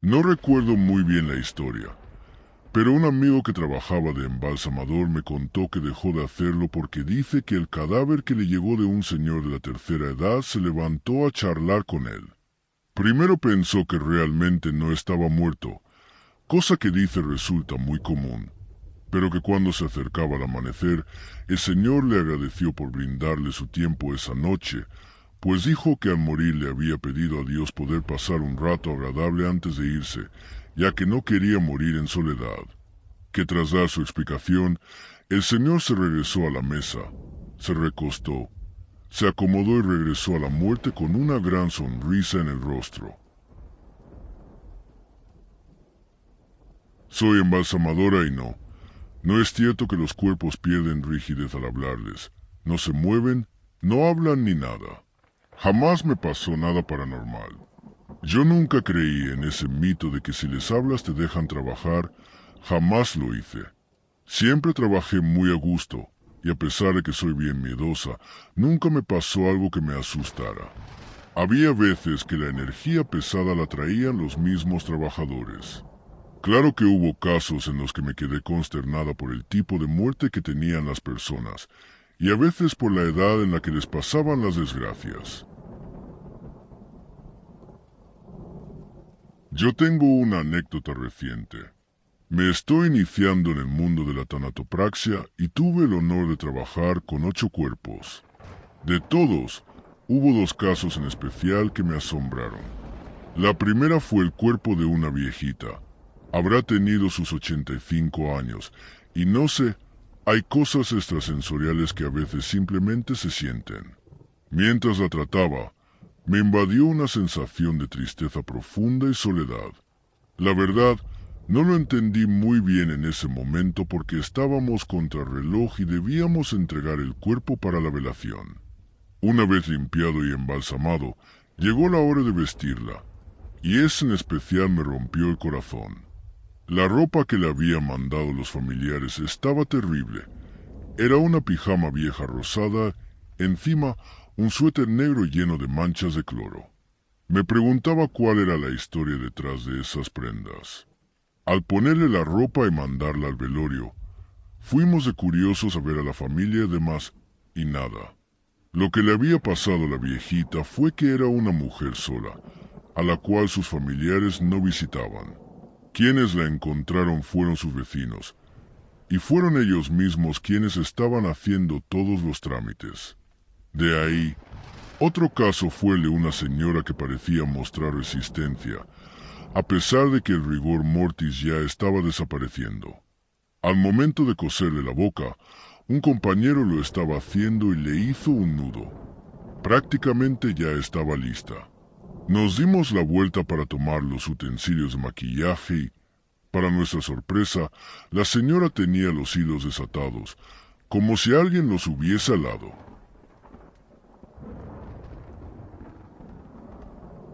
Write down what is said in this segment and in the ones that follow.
No recuerdo muy bien la historia, pero un amigo que trabajaba de embalsamador me contó que dejó de hacerlo porque dice que el cadáver que le llegó de un señor de la tercera edad se levantó a charlar con él. Primero pensó que realmente no estaba muerto, cosa que dice resulta muy común, pero que cuando se acercaba al amanecer, el señor le agradeció por brindarle su tiempo esa noche, pues dijo que al morir le había pedido a Dios poder pasar un rato agradable antes de irse, ya que no quería morir en soledad. Que tras dar su explicación, el señor se regresó a la mesa, se recostó, se acomodó y regresó a la muerte con una gran sonrisa en el rostro. Soy embalsamadora y no es cierto que los cuerpos pierden rigidez al hablarles. No se mueven, no hablan ni nada. Jamás me pasó nada paranormal. Yo nunca creí en ese mito de que si les hablas te dejan trabajar. Jamás lo hice. Siempre trabajé muy a gusto, y a pesar de que soy bien miedosa, nunca me pasó algo que me asustara. Había veces que la energía pesada la traían los mismos trabajadores. Claro que hubo casos en los que me quedé consternada por el tipo de muerte que tenían las personas, y a veces por la edad en la que les pasaban las desgracias. Yo tengo una anécdota reciente. Me estoy iniciando en el mundo de la tanatopraxia y tuve el honor de trabajar con 8 cuerpos. De todos, hubo 2 casos en especial que me asombraron. La primera fue el cuerpo de una viejita. Habrá tenido sus 85 años, y no sé, hay cosas extrasensoriales que a veces simplemente se sienten. Mientras la trataba, me invadió una sensación de tristeza profunda y soledad. La verdad, no lo entendí muy bien en ese momento porque estábamos contra reloj y debíamos entregar el cuerpo para la velación. Una vez limpiado y embalsamado, llegó la hora de vestirla, y ese en especial me rompió el corazón. La ropa que le habían mandado los familiares estaba terrible. Era una pijama vieja rosada, encima un suéter negro lleno de manchas de cloro. Me preguntaba cuál era la historia detrás de esas prendas. Al ponerle la ropa y mandarla al velorio, fuimos de curiosos a ver a la familia y demás, y nada. Lo que le había pasado a la viejita fue que era una mujer sola, a la cual sus familiares no visitaban. Quienes la encontraron fueron sus vecinos, y fueron ellos mismos quienes estaban haciendo todos los trámites. De ahí, otro caso fue el de una señora que parecía mostrar resistencia, a pesar de que el rigor mortis ya estaba desapareciendo. Al momento de coserle la boca, un compañero lo estaba haciendo y le hizo un nudo. Prácticamente ya estaba lista. Nos dimos la vuelta para tomar los utensilios de maquillaje y, para nuestra sorpresa, la señora tenía los hilos desatados, como si alguien los hubiese alado.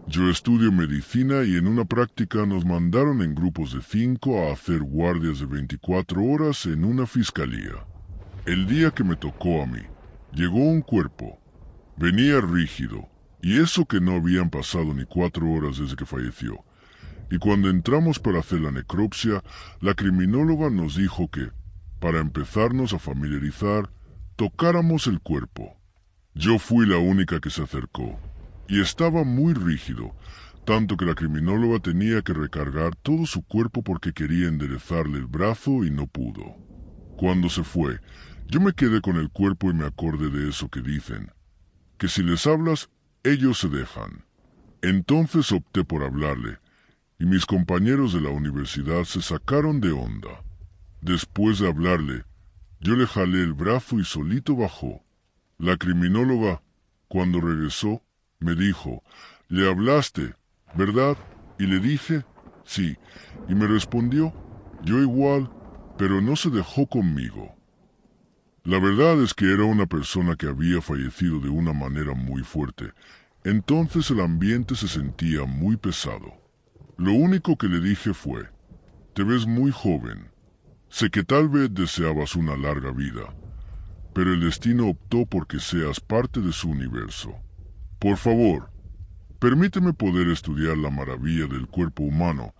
Yo estudio medicina y en una práctica nos mandaron en grupos de 5 a hacer guardias de 24 horas en una fiscalía. El día que me tocó a mí, llegó un cuerpo. Venía rígido, y eso que no habían pasado ni 4 horas desde que falleció. Y cuando entramos para hacer la necropsia, la criminóloga nos dijo que, para empezarnos a familiarizar, tocáramos el cuerpo. Yo fui la única que se acercó, y estaba muy rígido, tanto que la criminóloga tenía que recargar todo su cuerpo porque quería enderezarle el brazo y no pudo. Cuando se fue, yo me quedé con el cuerpo y me acordé de eso que dicen, que si les hablas, ellos se dejan. Entonces opté por hablarle, y mis compañeros de la universidad se sacaron de onda. Después de hablarle, yo le jalé el brazo y solito bajó. La criminóloga, cuando regresó, me dijo, «Le hablaste, ¿verdad?» Y le dije, «Sí», y me respondió, «Yo igual, pero no se dejó conmigo». La verdad es que era una persona que había fallecido de una manera muy fuerte, entonces el ambiente se sentía muy pesado. Lo único que le dije fue, «Te ves muy joven. Sé que tal vez deseabas una larga vida, pero el destino optó porque seas parte de su universo. Por favor, Permíteme poder estudiar la maravilla del cuerpo humano.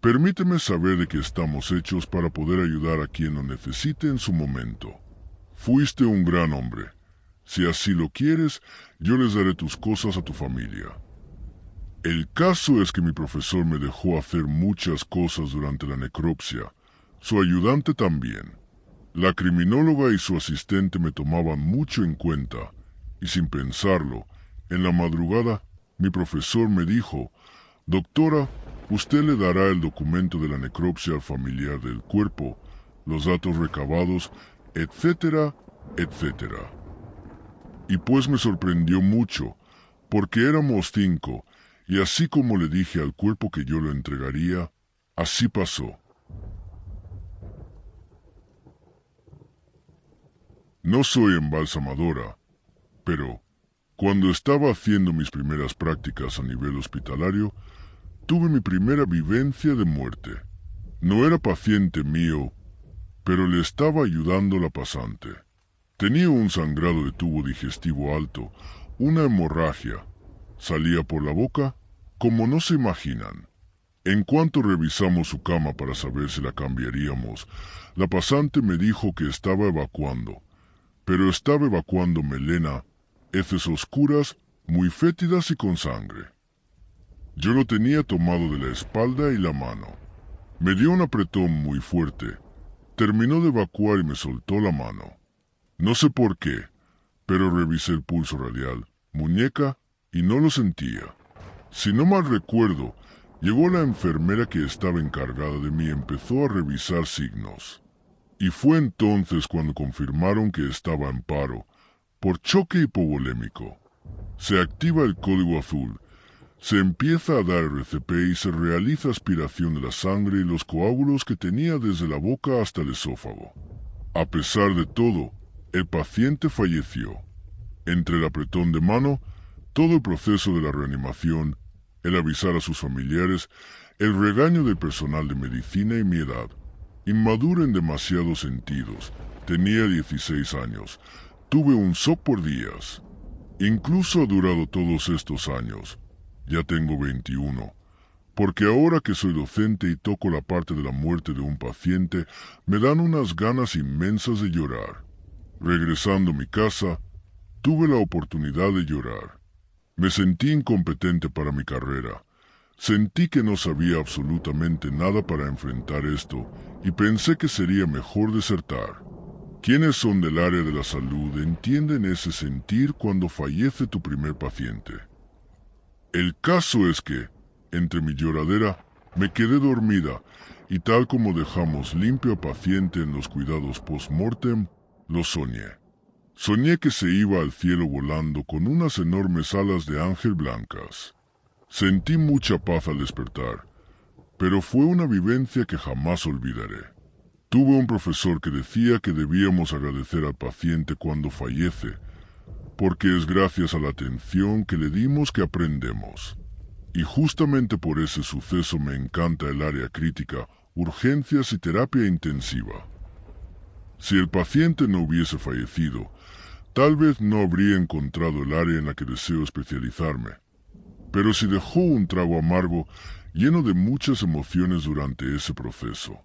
Permíteme saber de qué estamos hechos para poder ayudar a quien lo necesite en su momento. Fuiste un gran hombre. Si así lo quieres, yo les daré tus cosas a tu familia. El caso es que mi profesor me dejó hacer muchas cosas durante la necropsia. Su ayudante también. La criminóloga y su asistente me tomaban mucho en cuenta, y sin pensarlo, en la madrugada, mi profesor me dijo: «Doctora, usted le dará el documento de la necropsia al familiar del cuerpo, los datos recabados, etcétera, etcétera». Y pues me sorprendió mucho, porque éramos 5, y así como le dije al cuerpo que yo lo entregaría, así pasó. No soy embalsamadora, pero cuando estaba haciendo mis primeras prácticas a nivel hospitalario, tuve mi primera vivencia de muerte. No era paciente mío, pero le estaba ayudando la pasante. Tenía un sangrado de tubo digestivo alto, una hemorragia. Salía por la boca como no se imaginan. En cuanto revisamos su cama para saber si la cambiaríamos, la pasante me dijo que estaba evacuando, pero estaba evacuando melena, heces oscuras, muy fétidas y con sangre. Yo lo tenía tomado de la espalda y la mano. Me dio un apretón muy fuerte. Terminó de evacuar y me soltó la mano. No sé por qué, pero revisé el pulso radial, muñeca, y no lo sentía. Si no mal recuerdo, llegó la enfermera que estaba encargada de mí y empezó a revisar signos. Y fue entonces cuando confirmaron que estaba en paro, por choque hipovolémico. Se activa el código azul, se empieza a dar RCP y se realiza aspiración de la sangre y los coágulos que tenía desde la boca hasta el esófago. A pesar de todo, el paciente falleció. Entre el apretón de mano, todo el proceso de la reanimación, el avisar a sus familiares, el regaño del personal de medicina y mi edad. Inmaduro en demasiados sentidos. Tenía 16 años. Tuve un shock por días. Incluso ha durado todos estos años. Ya tengo 21. Porque ahora que soy docente y toco la parte de la muerte de un paciente, me dan unas ganas inmensas de llorar. Regresando a mi casa, tuve la oportunidad de llorar. Me sentí incompetente para mi carrera. Sentí que no sabía absolutamente nada para enfrentar esto y pensé que sería mejor desertar. Quienes son del área de la salud entienden ese sentir cuando fallece tu primer paciente. El caso es que, entre mi lloradera, me quedé dormida y tal como dejamos limpio a paciente en los cuidados post-mortem, lo soñé. Soñé que se iba al cielo volando con unas enormes alas de ángel blancas. Sentí mucha paz al despertar, pero fue una vivencia que jamás olvidaré. Tuve un profesor que decía que debíamos agradecer al paciente cuando fallece, porque es gracias a la atención que le dimos que aprendemos. Y justamente por ese suceso me encanta el área crítica, urgencias y terapia intensiva. Si el paciente no hubiese fallecido, tal vez no habría encontrado el área en la que deseo especializarme. Pero si dejó un trago amargo, lleno de muchas emociones durante ese proceso.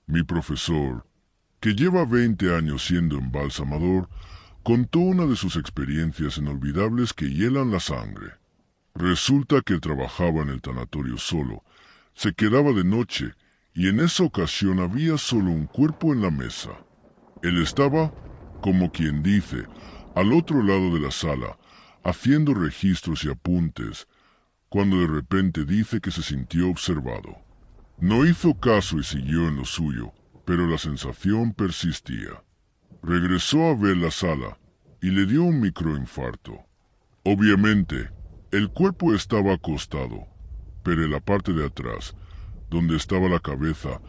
Mi profesor, que lleva 20 años siendo embalsamador, contó una de sus experiencias inolvidables que hielan la sangre. Resulta que trabajaba en el tanatorio solo, se quedaba de noche y en esa ocasión había solo un cuerpo en la mesa. Él estaba, como quien dice, al otro lado de la sala, haciendo registros y apuntes, cuando de repente dice que se sintió observado. No hizo caso y siguió en lo suyo, pero la sensación persistía. Regresó a ver la sala y le dio un microinfarto. Obviamente, el cuerpo estaba acostado, pero en la parte de atrás, donde estaba la cabeza,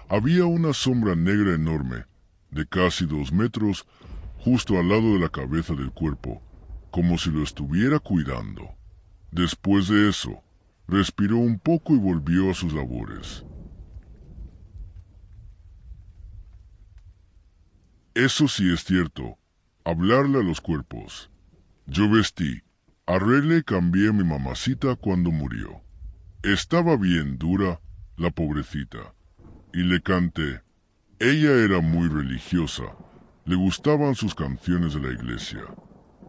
había una sombra negra enorme, de casi 2 metros, justo al lado de la cabeza del cuerpo, como si lo estuviera cuidando. Después de eso, respiró un poco y volvió a sus labores. Eso sí es cierto, hablarle a los cuerpos. Yo vestí, arreglé y cambié a mi mamacita cuando murió. Estaba bien dura, la pobrecita, y le canté. Ella era muy religiosa, le gustaban sus canciones de la iglesia.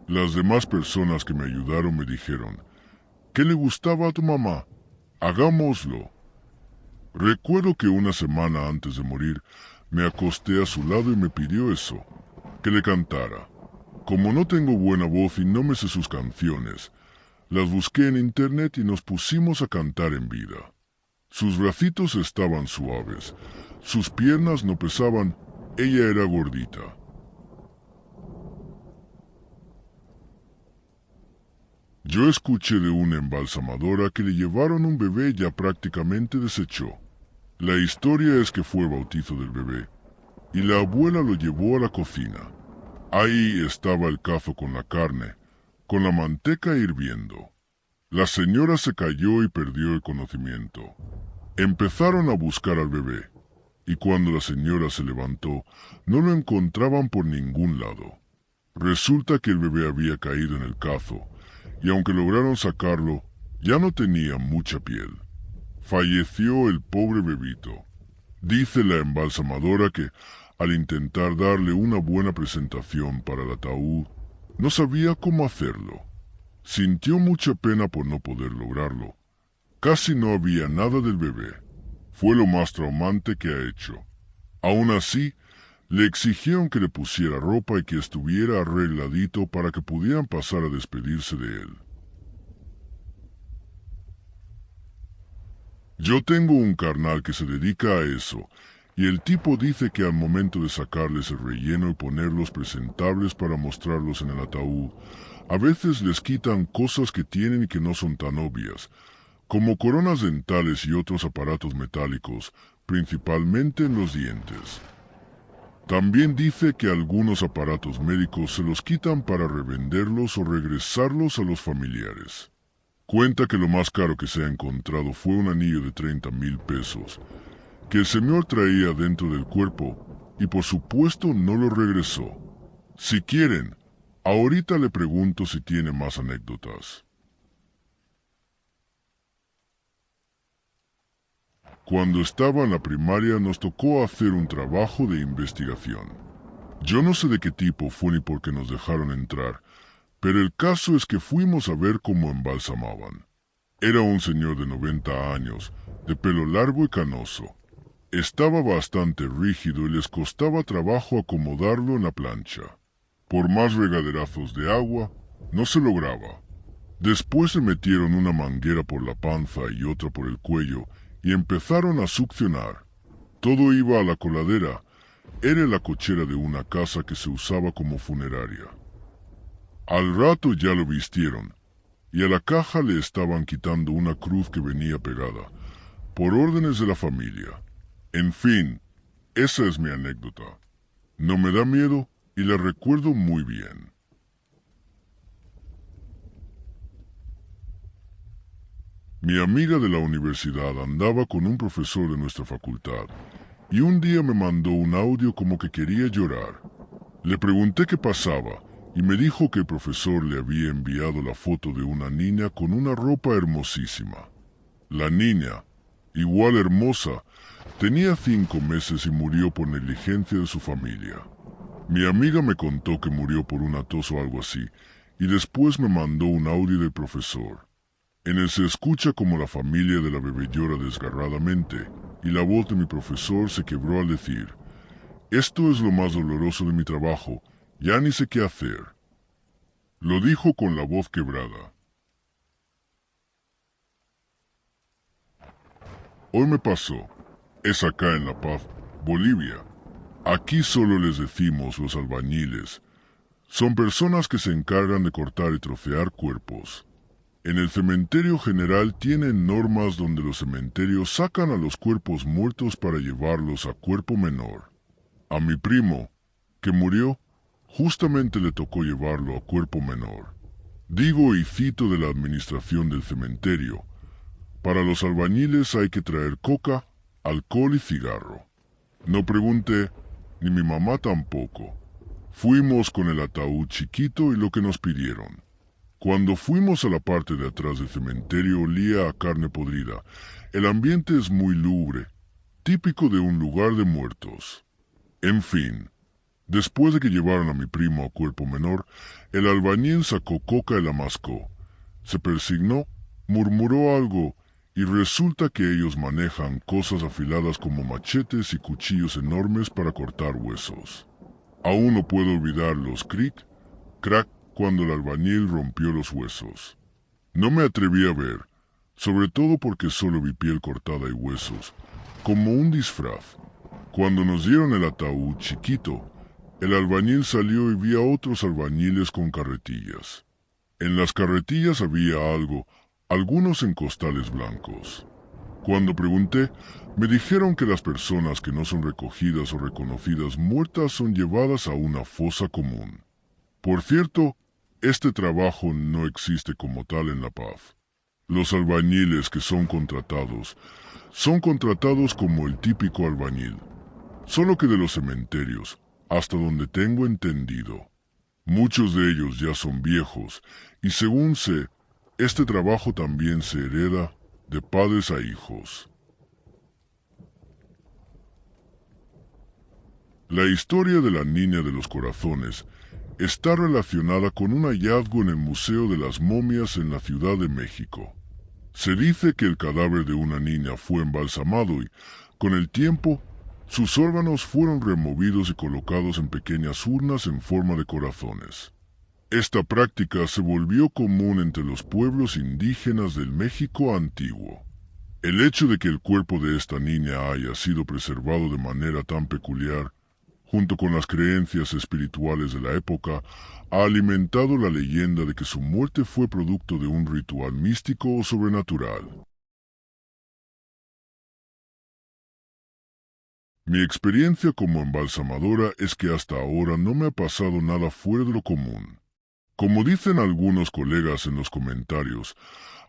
Las demás personas que me ayudaron me dijeron, ¿qué le gustaba a tu mamá? Hagámoslo. Recuerdo que una semana antes de morir, me acosté a su lado y me pidió eso, que le cantara. Como no tengo buena voz y no me sé sus canciones, las busqué en internet y nos pusimos a cantar en vida. Sus bracitos estaban suaves, sus piernas no pesaban, ella era gordita. Yo escuché de una embalsamadora que le llevaron un bebé ya prácticamente deshecho. La historia es que fue bautizo del bebé, y la abuela lo llevó a la cocina. Ahí estaba el cazo con la carne, con la manteca hirviendo. La señora se cayó y perdió el conocimiento. Empezaron a buscar al bebé, y cuando la señora se levantó, no lo encontraban por ningún lado. Resulta que el bebé había caído en el cazo, y aunque lograron sacarlo, ya no tenía mucha piel. Falleció el pobre bebito. Dice la embalsamadora que, al intentar darle una buena presentación para el ataúd, no sabía cómo hacerlo. Sintió mucha pena por no poder lograrlo. Casi no había nada del bebé. Fue lo más traumante que ha hecho. Aún así, le exigieron que le pusiera ropa y que estuviera arregladito para que pudieran pasar a despedirse de él. Yo tengo un carnal que se dedica a eso, y el tipo dice que al momento de sacarles el relleno y ponerlos presentables para mostrarlos en el ataúd, a veces les quitan cosas que tienen y que no son tan obvias, como coronas dentales y otros aparatos metálicos, principalmente en los dientes. También dice que algunos aparatos médicos se los quitan para revenderlos o regresarlos a los familiares. Cuenta que lo más caro que se ha encontrado fue un anillo de 30,000 pesos, que el señor traía dentro del cuerpo y por supuesto no lo regresó. Si quieren, ahorita le pregunto si tiene más anécdotas. Cuando estaba en la primaria nos tocó hacer un trabajo de investigación. Yo no sé de qué tipo fue ni por qué nos dejaron entrar, pero el caso es que fuimos a ver cómo embalsamaban. Era un señor de 90 años, de pelo largo y canoso. Estaba bastante rígido y les costaba trabajo acomodarlo en la plancha. Por más regaderazos de agua, no se lograba. Después se metieron una manguera por la panza y otra por el cuello y empezaron a succionar. Todo iba a la coladera. Era la cochera de una casa que se usaba como funeraria. Al rato ya lo vistieron, y a la caja le estaban quitando una cruz que venía pegada, por órdenes de la familia. En fin, esa es mi anécdota. No me da miedo y la recuerdo muy bien. Mi amiga de la universidad andaba con un profesor de nuestra facultad, y un día me mandó un audio como que quería llorar. Le pregunté qué pasaba, y me dijo que el profesor le había enviado la foto de una niña con una ropa hermosísima. La niña, igual hermosa, tenía 5 meses y murió por negligencia de su familia. Mi amiga me contó que murió por una tos o algo así, y después me mandó un audio del profesor. En él se escucha como la familia de la bebé llora desgarradamente, y la voz de mi profesor se quebró al decir: «Esto es lo más doloroso de mi trabajo, ya ni sé qué hacer». Lo dijo con la voz quebrada. Hoy me pasó. Es acá en La Paz, Bolivia. Aquí solo les decimos los albañiles. Son personas que se encargan de cortar y trocear cuerpos. En el cementerio general tienen normas donde los cementerios sacan a los cuerpos muertos para llevarlos a cuerpo menor. A mi primo, que murió, justamente le tocó llevarlo a cuerpo menor. Digo y cito de la administración del cementerio: para los albañiles hay que traer coca, alcohol y cigarro. No pregunté, ni mi mamá tampoco. Fuimos con el ataúd chiquito y lo que nos pidieron. Cuando fuimos a la parte de atrás del cementerio olía a carne podrida. El ambiente es muy lúgubre, típico de un lugar de muertos. En fin, después de que llevaron a mi primo a cuerpo menor, el albañil sacó coca y la mascó. Se persignó, murmuró algo y resulta que ellos manejan cosas afiladas como machetes y cuchillos enormes para cortar huesos. Aún no puedo olvidar los cric, crack cuando el albañil rompió los huesos. No me atreví a ver, sobre todo porque solo vi piel cortada y huesos, como un disfraz. Cuando nos dieron el ataúd chiquito, el albañil salió y vi a otros albañiles con carretillas. En las carretillas había algo, algunos en costales blancos. Cuando pregunté, me dijeron que las personas que no son recogidas o reconocidas muertas son llevadas a una fosa común. Por cierto, este trabajo no existe como tal en La Paz. Los albañiles que son contratados como el típico albañil, solo que de los cementerios, hasta donde tengo entendido. Muchos de ellos ya son viejos y según sé, este trabajo también se hereda de padres a hijos. La historia de la niña de los corazones está relacionada con un hallazgo en el Museo de las Momias en la Ciudad de México. Se dice que el cadáver de una niña fue embalsamado y, con el tiempo, sus órganos fueron removidos y colocados en pequeñas urnas en forma de corazones. Esta práctica se volvió común entre los pueblos indígenas del México antiguo. El hecho de que el cuerpo de esta niña haya sido preservado de manera tan peculiar, junto con las creencias espirituales de la época, ha alimentado la leyenda de que su muerte fue producto de un ritual místico o sobrenatural. Mi experiencia como embalsamadora es que hasta ahora no me ha pasado nada fuera de lo común. Como dicen algunos colegas en los comentarios,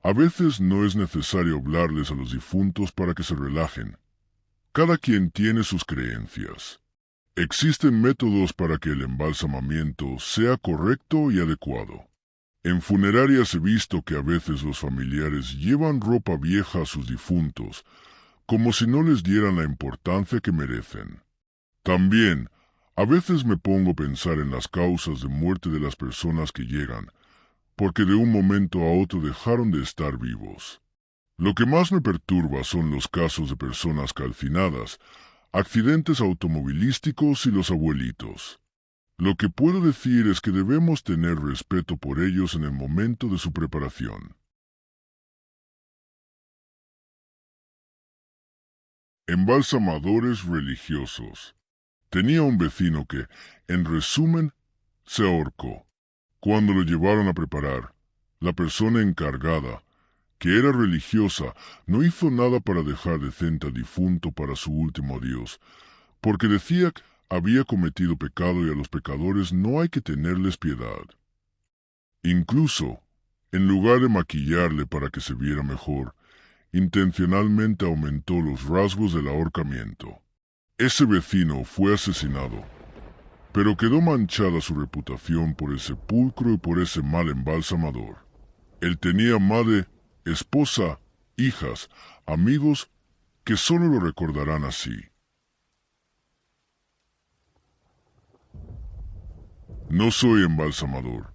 a veces no es necesario hablarles a los difuntos para que se relajen. Cada quien tiene sus creencias. Existen métodos para que el embalsamamiento sea correcto y adecuado. En funerarias he visto que a veces los familiares llevan ropa vieja a sus difuntos, como si no les dieran la importancia que merecen. También, a veces me pongo a pensar en las causas de muerte de las personas que llegan, porque de un momento a otro dejaron de estar vivos. Lo que más me perturba son los casos de personas calcinadas, accidentes automovilísticos y los abuelitos. Lo que puedo decir es que debemos tener respeto por ellos en el momento de su preparación. Embalsamadores religiosos. Tenía un vecino que, en resumen, se ahorcó. Cuando lo llevaron a preparar, la persona encargada, que era religiosa, no hizo nada para dejar decente al difunto para su último adiós, porque decía que había cometido pecado y a los pecadores no hay que tenerles piedad. Incluso, en lugar de maquillarle para que se viera mejor, intencionalmente aumentó los rasgos del ahorcamiento. Ese vecino fue asesinado, pero quedó manchada su reputación por el sepulcro y por ese mal embalsamador. Él tenía madre, esposa, hijas, amigos que solo lo recordarán así. No soy embalsamador,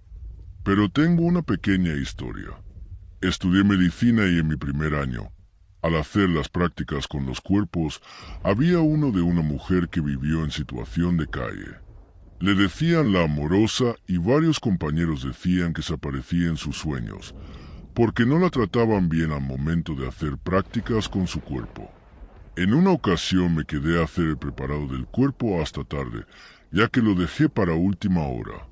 pero tengo una pequeña historia. Estudié medicina y en mi primer año, al hacer las prácticas con los cuerpos, había uno de una mujer que vivió en situación de calle. Le decían la amorosa y varios compañeros decían que se aparecía en sus sueños, porque no la trataban bien al momento de hacer prácticas con su cuerpo. En una ocasión me quedé a hacer el preparado del cuerpo hasta tarde, ya que lo dejé para última hora.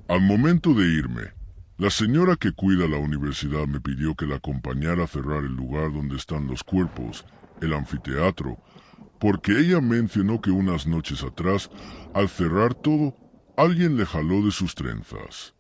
Al momento de irme, la señora que cuida la universidad me pidió que la acompañara a cerrar el lugar donde están los cuerpos, el anfiteatro, porque ella mencionó que unas noches atrás, al cerrar todo, alguien le jaló de sus trenzas.